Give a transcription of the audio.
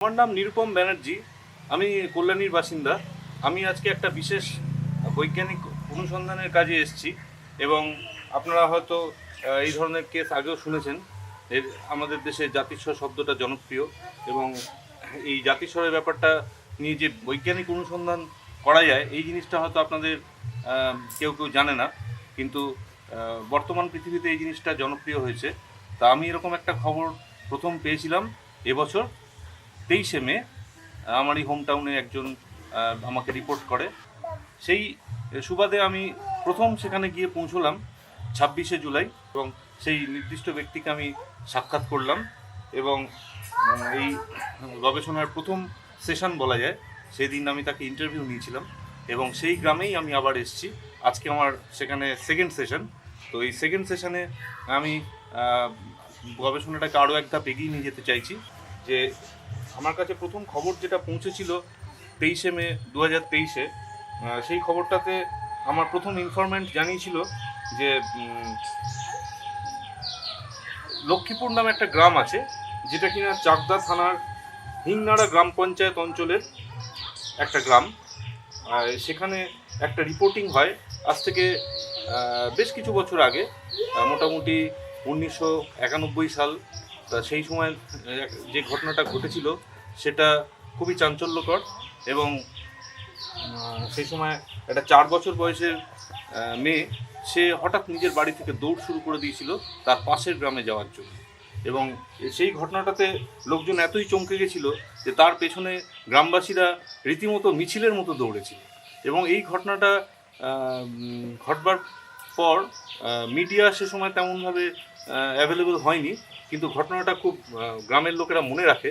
আমার নাম নিরুপম ব্যানার্জি। আমি কল্যাণীর বাসিন্দা। আমি আজকে একটা বিশেষ বৈজ্ঞানিক অনুসন্ধানের কাজে এসেছি এবং আপনারা হয়তো এই ধরনের কেস আগেও শুনেছেন। এর আমাদের দেশে জাতিস্বর শব্দটা জনপ্রিয় এবং এই জাতিস্বরের ব্যাপারটা নিয়ে যে বৈজ্ঞানিক অনুসন্ধান করা যায় এই জিনিসটা হয়তো আপনাদের কেউ কেউ জানে না, কিন্তু বর্তমান পৃথিবীতে এই জিনিসটা জনপ্রিয় হয়েছে। তা আমি এরকম একটা খবর প্রথম পেয়েছিলাম এবছর 23শে মে। আমারই হোম টাউনে একজন আমাকে রিপোর্ট করে। সেই সুবাদে আমি প্রথম সেখানে গিয়ে পৌঁছলাম 26শে জুলাই এবং সেই নির্দিষ্ট ব্যক্তিকে আমি সাক্ষাৎ করলাম এবং এই গবেষণার প্রথম সেশন বলা যায়, সেদিন আমি তাকে ইন্টারভিউ নিয়েছিলাম এবং সেই গ্রামেই আমি আবার এসেছি। আজকে আমার সেখানে সেকেন্ড সেশন। তো এই সেকেন্ড সেশনে আমি গবেষণাটাকে আরও এক ধাপ এগিয়ে নিয়ে যেতে চাইছি। যে আমার কাছে প্রথম খবর যেটা পৌঁছেছিল 23শে মে 2023-এ, সেই খবরটাতে আমার প্রথম ইনফরমেন্ট জানিয়েছিল যে লক্ষ্মীপুর নামে একটা গ্রাম আছে, যেটা কিনা চাকদা থানার হিংনাড়া গ্রাম পঞ্চায়েত অঞ্চলের একটা গ্রাম। সেখানে একটা রিপোর্টিং হয় আজ থেকে বেশ কিছু বছর আগে, মোটামুটি 1991 সাল। তা সেই সময় যে ঘটনাটা ঘটেছিল সেটা খুবই চাঞ্চল্যকর এবং সেই সময় একটা 4 বছর বয়সের মেয়ে, সে হঠাৎ নিজের বাড়ি থেকে দৌড় শুরু করে দিয়েছিল তার পাশের গ্রামে যাওয়ার জন্য। এবং সেই ঘটনাটাতে লোকজন এতই চমকে গেছিল যে তার পেছনে গ্রামবাসীরা রীতিমতো মিছিলের মতো দৌড়েছিল। এবং এই ঘটনাটা ঘটবার পর মিডিয়া সে সময় তেমনভাবে অ্যাভেলেবল হয়নি, কিন্তু ঘটনাটা খুব গ্রামের লোকেরা মনে রাখে।